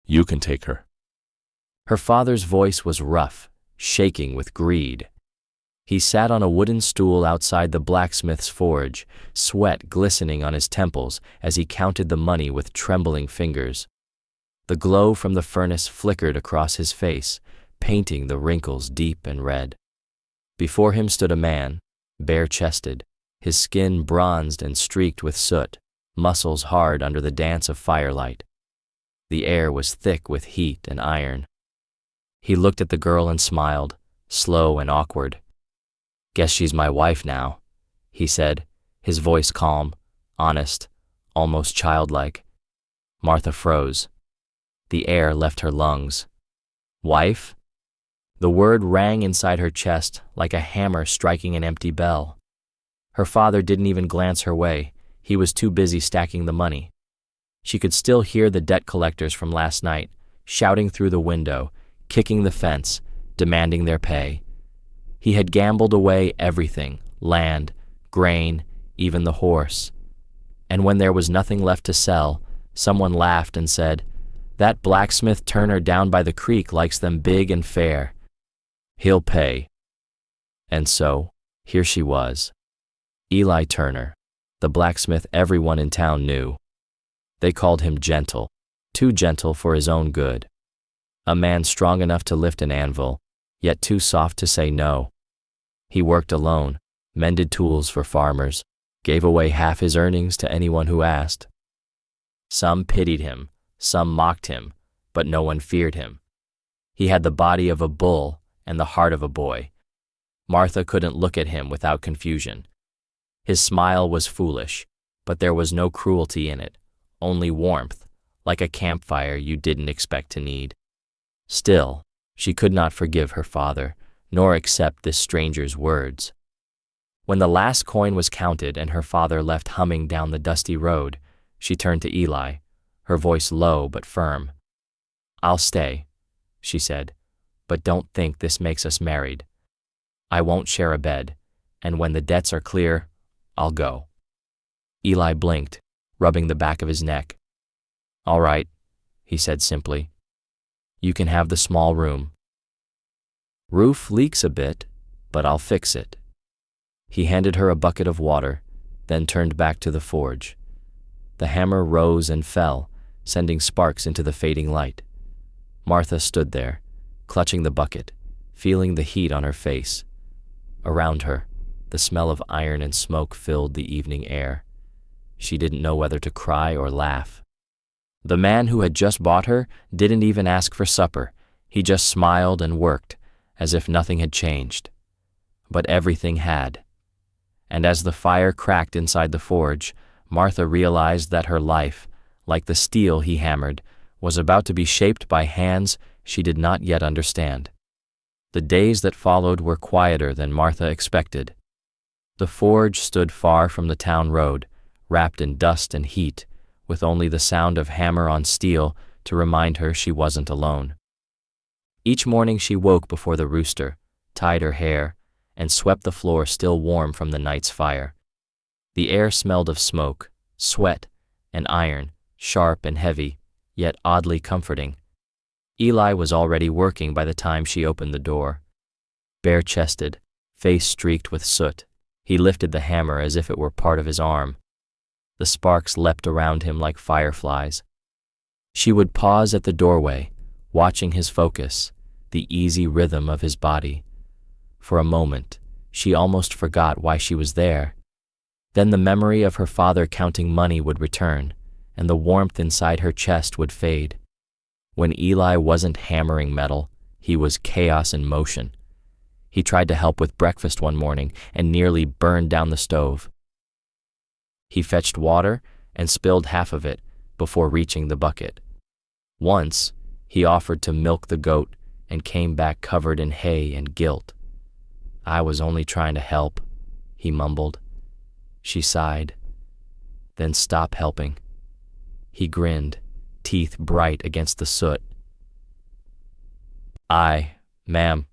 You can take her." Her father's voice was rough, shaking with greed. He sat on a wooden stool outside the blacksmith's forge, sweat glistening on his temples as he counted the money with trembling fingers. The glow from the furnace flickered across his face, painting the wrinkles deep and red. Before him stood a man, bare-chested, his skin bronzed and streaked with soot, muscles hard under the dance of firelight. The air was thick with heat and iron. He looked at the girl and smiled, slow and awkward. "Guess she's my wife now," he said, his voice calm, honest, almost childlike. Martha froze. The air left her lungs. "Wife?" The word rang inside her chest like a hammer striking an empty bell. Her father didn't even glance her way. He was too busy stacking the money. She could still hear the debt collectors from last night, shouting through the window, kicking the fence, demanding their pay. He had gambled away everything, land, grain, even the horse. And when there was nothing left to sell, someone laughed and said, "That blacksmith Turner down by the creek likes them big and fair. He'll pay." And so, here she was. Eli Turner, the blacksmith everyone in town knew. They called him gentle, too gentle for his own good. A man strong enough to lift an anvil, yet too soft to say no. He worked alone, mended tools for farmers, gave away half his earnings to anyone who asked. Some pitied him, some mocked him, but no one feared him. He had the body of a bull and the heart of a boy. Martha couldn't look at him without confusion. His smile was foolish, but there was no cruelty in it, only warmth, like a campfire you didn't expect to need. Still, she could not forgive her father, nor accept this stranger's words. When the last coin was counted and her father left humming down the dusty road, she turned to Eli, her voice low but firm. "I'll stay," she said, "but don't think this makes us married. I won't share a bed, and when the debts are clear, I'll go." Eli blinked, rubbing the back of his neck. "All right," he said simply. "You can have the small room. Roof leaks a bit, but I'll fix it." He handed her a bucket of water, then turned back to the forge. The hammer rose and fell, sending sparks into the fading light. Martha stood there, clutching the bucket, feeling the heat on her face. Around her, the smell of iron and smoke filled the evening air. She didn't know whether to cry or laugh. The man who had just bought her didn't even ask for supper. He just smiled and worked, as if nothing had changed. But everything had. And as the fire cracked inside the forge, Martha realized that her life, like the steel he hammered, was about to be shaped by hands she did not yet understand. The days that followed were quieter than Martha expected. The forge stood far from the town road, wrapped in dust and heat, with only the sound of hammer on steel to remind her she wasn't alone. Each morning she woke before the rooster, tied her hair, and swept the floor still warm from the night's fire. The air smelled of smoke, sweat, and iron, sharp and heavy, yet oddly comforting. Eli was already working by the time she opened the door. Bare-chested, face streaked with soot, he lifted the hammer as if it were part of his arm. The sparks leapt around him like fireflies. She would pause at the doorway, watching his focus, the easy rhythm of his body. For a moment, she almost forgot why she was there. Then the memory of her father counting money would return, and the warmth inside her chest would fade. When Eli wasn't hammering metal, he was chaos in motion. He tried to help with breakfast one morning and nearly burned down the stove. He fetched water and spilled half of it before reaching the bucket. Once, he offered to milk the goat and came back covered in hay and guilt. "I was only trying to help," he mumbled. She sighed. "Then stop helping." He grinned, teeth bright against the soot. Ma'am,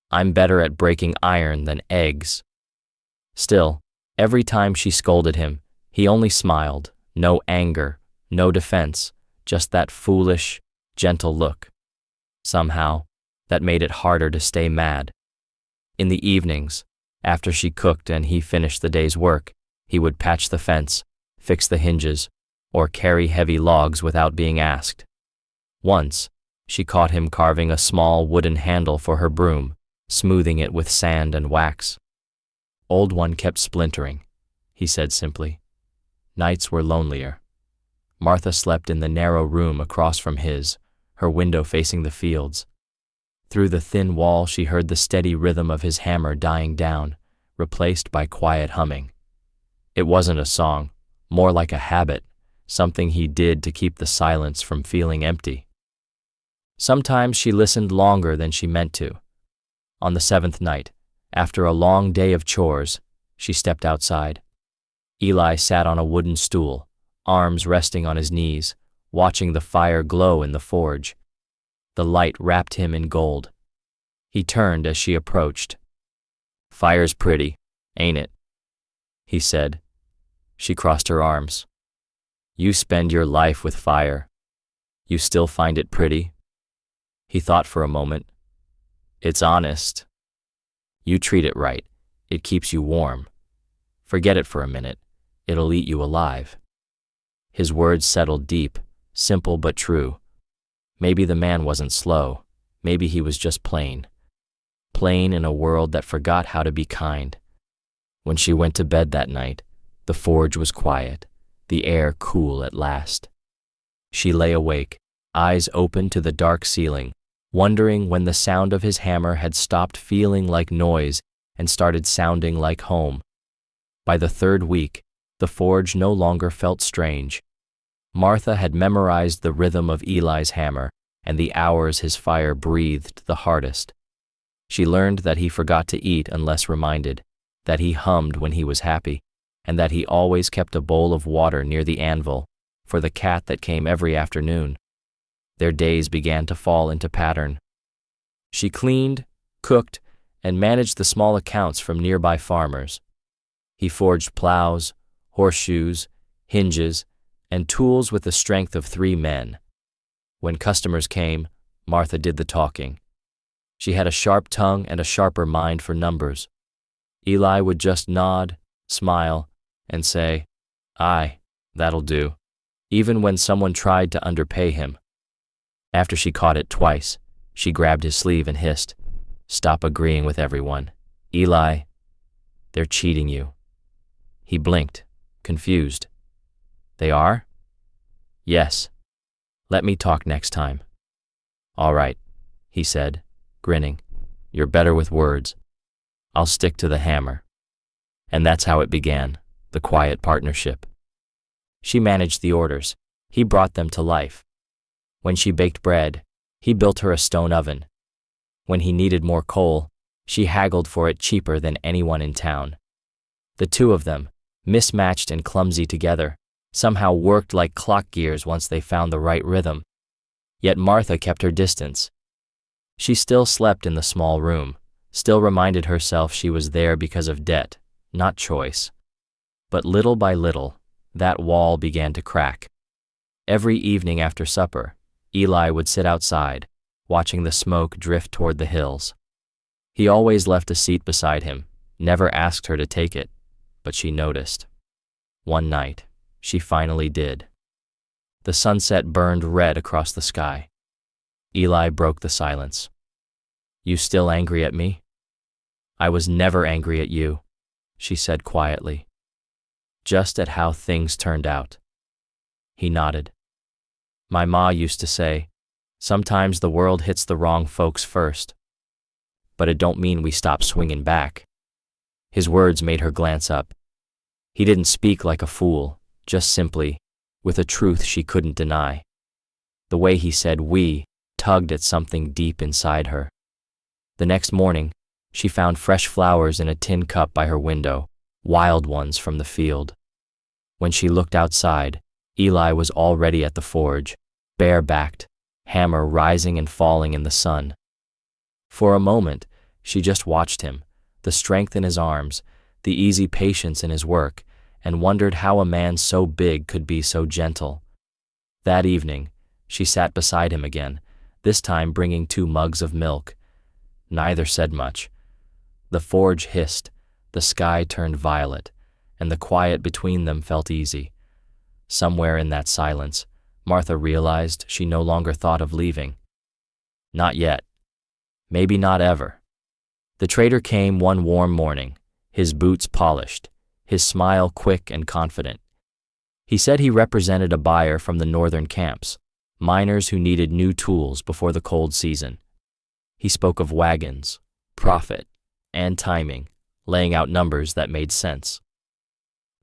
I'm better at breaking iron than eggs." Still, every time she scolded him, he only smiled, no anger, no defense, just that foolish, gentle look. Somehow, that made it harder to stay mad. In the evenings, after she cooked and he finished the day's work, he would patch the fence, fix the hinges, or carry heavy logs without being asked. Once, she caught him carving a small wooden handle for her broom, smoothing it with sand and wax. "Old one kept splintering," he said simply. Nights were lonelier. Martha slept in the narrow room across from his, her window facing the fields. Through the thin wall she heard the steady rhythm of his hammer dying down, replaced by quiet humming. It wasn't a song, more like a habit, something he did to keep the silence from feeling empty. Sometimes she listened longer than she meant to. On the 7th night, after a long day of chores, she stepped outside. Eli sat on a wooden stool, arms resting on his knees, watching the fire glow in the forge. The light wrapped him in gold. He turned as she approached. "Fire's pretty, ain't it?" he said. She crossed her arms. "You spend your life with fire. You still find it pretty?" He thought for a moment. "It's honest. You treat it right. It keeps you warm. Forget it for a minute. It'll eat you alive." His words settled deep, simple but true. Maybe the man wasn't slow. Maybe he was just plain. Plain in a world that forgot how to be kind. When she went to bed that night, the forge was quiet, the air cool at last. She lay awake, eyes open to the dark ceiling, wondering when the sound of his hammer had stopped feeling like noise and started sounding like home. By the 3rd week, the forge no longer felt strange. Martha had memorized the rhythm of Eli's hammer and the hours his fire breathed the hardest. She learned that he forgot to eat unless reminded, that he hummed when he was happy, and that he always kept a bowl of water near the anvil for the cat that came every afternoon. Their days began to fall into pattern. She cleaned, cooked, and managed the small accounts from nearby farmers. He forged plows, horseshoes, hinges, and tools with the strength of 3 men. When customers came, Martha did the talking. She had a sharp tongue and a sharper mind for numbers. Eli would just nod, smile, and say, "Aye, that'll do," even when someone tried to underpay him. After she caught it twice, she grabbed his sleeve and hissed, "Stop agreeing with everyone. Eli, they're cheating you." He blinked, confused. "They are?" "Yes. Let me talk next time." "All right," he said, grinning. "You're better with words. I'll stick to the hammer." And that's how it began, the quiet partnership. She managed the orders. He brought them to life. When she baked bread, he built her a stone oven. When he needed more coal, she haggled for it cheaper than anyone in town. The two of them, mismatched and clumsy together, somehow worked like clock gears once they found the right rhythm. Yet Martha kept her distance. She still slept in the small room, still reminded herself she was there because of debt, not choice. But little by little, that wall began to crack. Every evening after supper, Eli would sit outside, watching the smoke drift toward the hills. He always left a seat beside him, never asked her to take it, but she noticed. One night, she finally did. The sunset burned red across the sky. Eli broke the silence. "You still angry at me?" "I was never angry at you," she said quietly. "Just at how things turned out." He nodded. "My ma used to say, sometimes the world hits the wrong folks first. But it don't mean we stop swinging back." His words made her glance up. He didn't speak like a fool, just simply, with a truth she couldn't deny. The way he said "we" tugged at something deep inside her. The next morning, she found fresh flowers in a tin cup by her window, wild ones from the field. When she looked outside, Eli was already at the forge, bare-backed, hammer rising and falling in the sun. For a moment, she just watched him, the strength in his arms, the easy patience in his work, and wondered how a man so big could be so gentle. That evening, She sat beside him again, this time bringing 2 mugs of milk. Neither said much. The forge hissed, the sky turned violet, and the quiet between them felt easy. Somewhere in that silence, Martha realized she no longer thought of leaving. Not yet. Maybe not ever. The trader came one warm morning, his boots polished, his smile quick and confident. He said he represented a buyer from the northern camps, miners who needed new tools before the cold season. He spoke of wagons, profit, and timing, laying out numbers that made sense.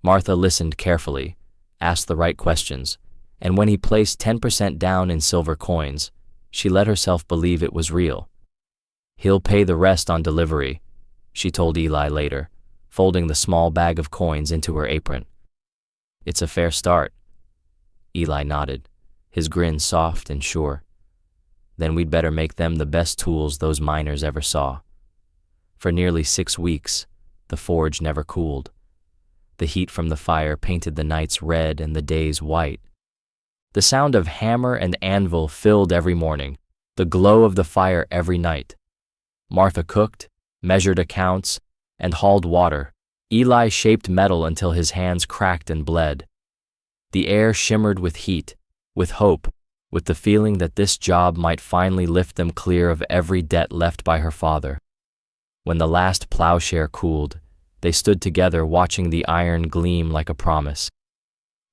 Martha listened carefully, asked the right questions, and when he placed 10% down in silver coins, she let herself believe it was real. "He'll pay the rest on delivery," she told Eli later, folding the small bag of coins into her apron. "It's a fair start." Eli nodded, his grin soft and sure. "Then we'd better make them the best tools those miners ever saw." For nearly 6 weeks, the forge never cooled. The heat from the fire painted the nights red and the days white. The sound of hammer and anvil filled every morning, the glow of the fire every night. Martha cooked, measured accounts, and hauled water. Eli shaped metal until his hands cracked and bled. The air shimmered with heat, with hope, with the feeling that this job might finally lift them clear of every debt left by her father. When the last plowshare cooled, they stood together watching the iron gleam like a promise.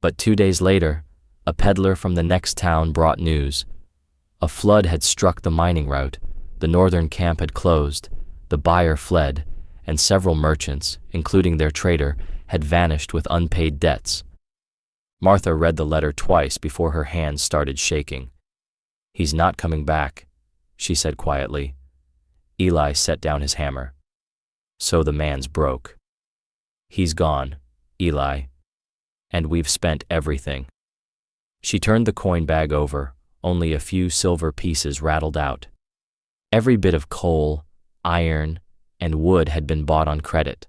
But 2 days later, a peddler from the next town brought news. A flood had struck the mining route, the northern camp had closed, the buyer fled, and several merchants, including their trader, had vanished with unpaid debts. Martha read the letter twice before her hands started shaking. "He's not coming back," she said quietly. Eli set down his hammer. "So the man's broke." "He's gone, Eli. And we've spent everything." She turned the coin bag over, only a few silver pieces rattled out. Every bit of coal, iron, and wood had been bought on credit.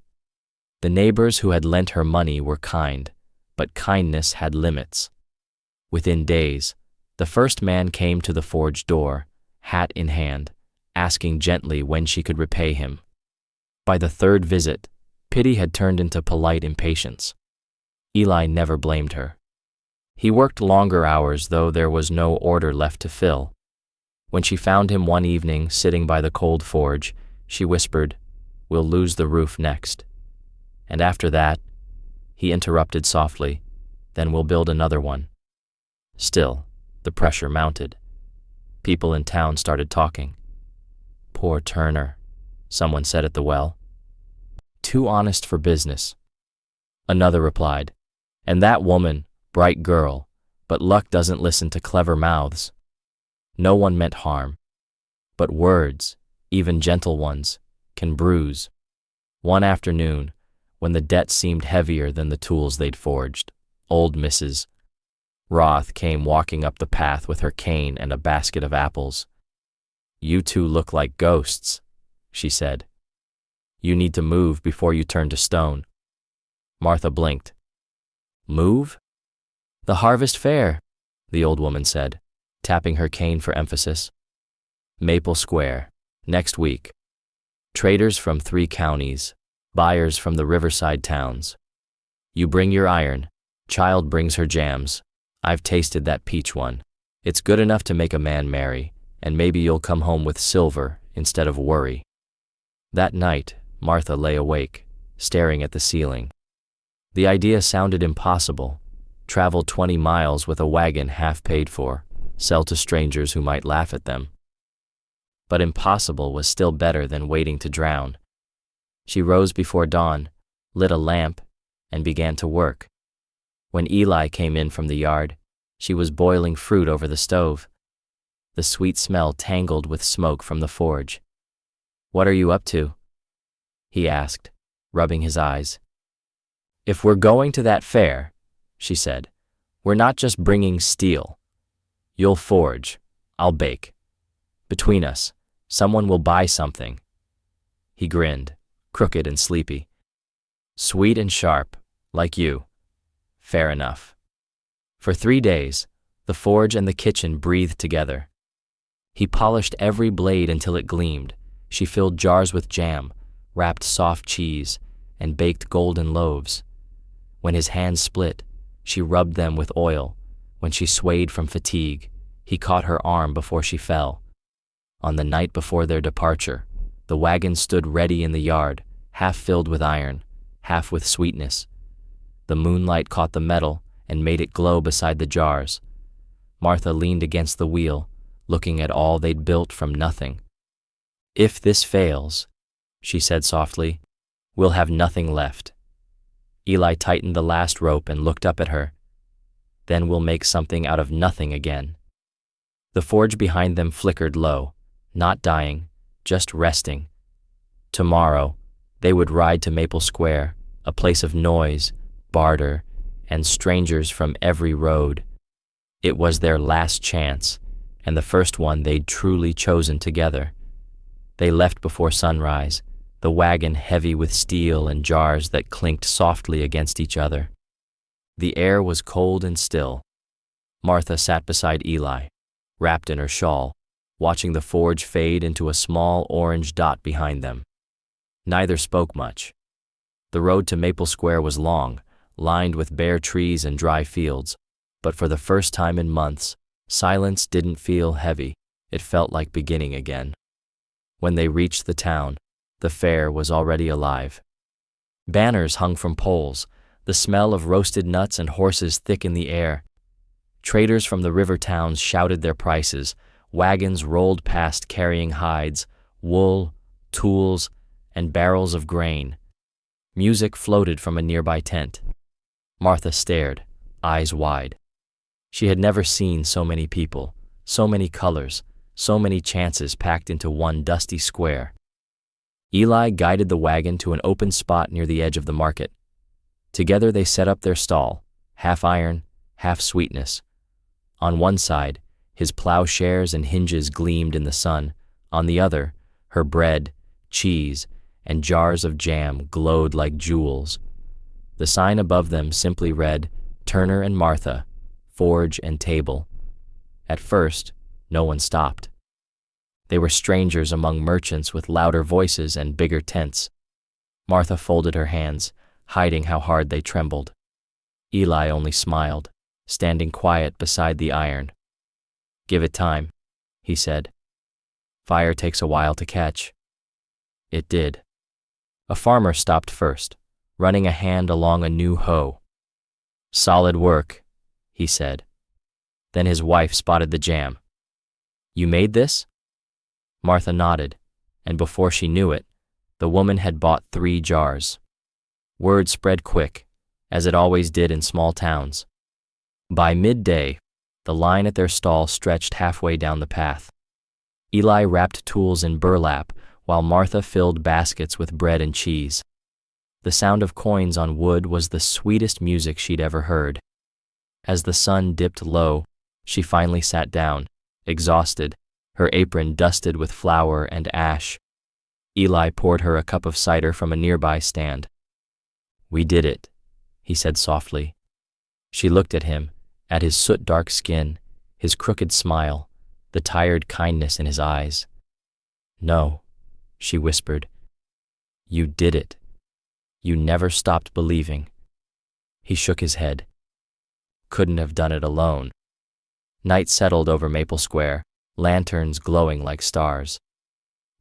The neighbors who had lent her money were kind, but kindness had limits. Within days, the first man came to the forge door, hat in hand, asking gently when she could repay him. By the 3rd visit, pity had turned into polite impatience. Eli never blamed her. He worked longer hours, though there was no order left to fill. When she found him one evening sitting by the cold forge, she whispered, "We'll lose the roof next." And after that, he interrupted softly, "Then we'll build another one." Still, the pressure mounted. People in town started talking. "Poor Turner," someone said at the well. "Too honest for business." Another replied, "And that woman, bright girl, but luck doesn't listen to clever mouths." No one meant harm, but words, even gentle ones, can bruise. One afternoon, when the debt seemed heavier than the tools they'd forged, old Mrs. Roth came walking up the path with her cane and a basket of apples. "You two look like ghosts," she said. "You need to move before you turn to stone." Martha blinked. "Move?" "The harvest fair," the old woman said, tapping her cane for emphasis. "Maple Square, next week. Traders from 3 counties, buyers from the riverside towns. You bring your iron, child brings her jams. I've tasted that peach one. It's good enough to make a man marry, and maybe you'll come home with silver instead of worry." That night, Martha lay awake, staring at the ceiling. The idea sounded impossible. Travel 20 miles with a wagon half paid for, sell to strangers who might laugh at them. But impossible was still better than waiting to drown. She rose before dawn, lit a lamp, and began to work. When Eli came in from the yard, she was boiling fruit over the stove. The sweet smell tangled with smoke from the forge. "What are you up to?" he asked, rubbing his eyes. "If we're going to that fair," she said, "we're not just bringing steel. You'll forge, I'll bake. Between us, someone will buy something." He grinned, crooked and sleepy. "Sweet and sharp, like you. Fair enough." For 3 days, The forge and the kitchen breathed together. He polished every blade until it gleamed. She filled jars with jam, wrapped soft cheese, and baked golden loaves. When his hands split, she rubbed them with oil. When she swayed from fatigue, he caught her arm before she fell. On the night before their departure, the wagon stood ready in the yard, half filled with iron, half with sweetness. The moonlight caught the metal and made it glow beside the jars. Martha leaned against the wheel, looking at all they'd built from nothing. "If this fails," she said softly, "we'll have nothing left." Eli tightened the last rope and looked up at her. "Then we'll make something out of nothing again." The forge behind them flickered low, not dying, just resting. Tomorrow, they would ride to Maple Square, a place of noise, barter, and strangers from every road. It was their last chance, and the first one they'd truly chosen together. They left before sunrise, the wagon heavy with steel and jars that clinked softly against each other. The air was cold and still. Martha sat beside Eli, wrapped in her shawl, watching the forge fade into a small orange dot behind them. Neither spoke much. The road to Maple Square was long, lined with bare trees and dry fields, but for the first time in months, silence didn't feel heavy. It felt like beginning again. When they reached the town, the fair was already alive. Banners hung from poles, the smell of roasted nuts and horses thick in the air. Traders from the river towns shouted their prices. Wagons rolled past carrying hides, wool, tools, and barrels of grain. Music floated from a nearby tent. Martha stared, eyes wide. She had never seen so many people, so many colors, so many chances packed into one dusty square. Eli guided the wagon to an open spot near the edge of the market. Together they set up their stall, half iron, half sweetness. On one side, his plowshares and hinges gleamed in the sun. On the other, her bread, cheese, and jars of jam glowed like jewels. The sign above them simply read, "Turner and Martha, Forge and Table." At first, no one stopped. They were strangers among merchants with louder voices and bigger tents. Martha folded her hands, hiding how hard they trembled. Eli only smiled, standing quiet beside the iron. "Give it time," he said. "Fire takes a while to catch." It did. A farmer stopped first, running a hand along a new hoe. "Solid work," he said. Then his wife spotted the jam. "You made this?" Martha nodded, and before she knew it, the woman had bought 3 jars. Word spread quick, as it always did in small towns. By midday, the line at their stall stretched halfway down the path. Eli wrapped tools in burlap, while Martha filled baskets with bread and cheese. The sound of coins on wood was the sweetest music she'd ever heard. As the sun dipped low, she finally sat down, exhausted, her apron dusted with flour and ash. Eli poured her a cup of cider from a nearby stand. "We did it," he said softly. She looked at him, at his soot-dark skin, his crooked smile, the tired kindness in his eyes. "No," she whispered. "You did it. You never stopped believing." He shook his head. "Couldn't have done it alone." Night settled over Maple Square, lanterns glowing like stars.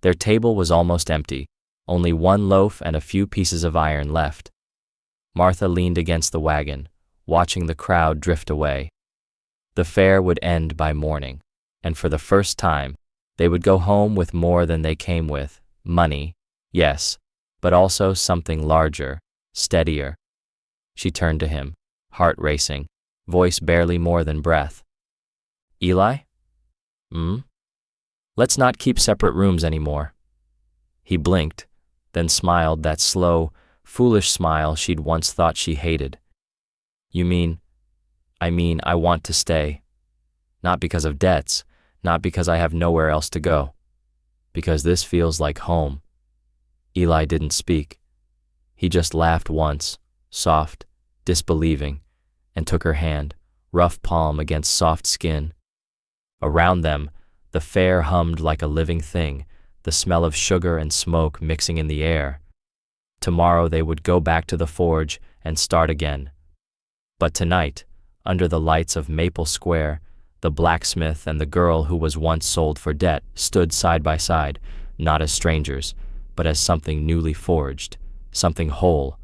Their table was almost empty, only one loaf and a few pieces of iron left. Martha leaned against the wagon, watching the crowd drift away. The fair would end by morning, and for the first time, they would go home with more than they came with. Money, yes, but also something larger, steadier. She turned to him, heart racing, voice barely more than breath. "Eli? Let's not keep separate rooms anymore." He blinked, then smiled that slow, foolish smile she'd once thought she hated. "You mean, I want to stay. Not because of debts, not because I have nowhere else to go. Because this feels like home." Eli didn't speak. He just laughed once, soft, disbelieving, and took her hand, rough palm against soft skin. Around them, the fare hummed like a living thing, the smell of sugar and smoke mixing in the air. Tomorrow they would go back to the forge and start again. But tonight, under the lights of Maple Square, the blacksmith and the girl who was once sold for debt stood side by side, not as strangers, but as something newly forged, something whole,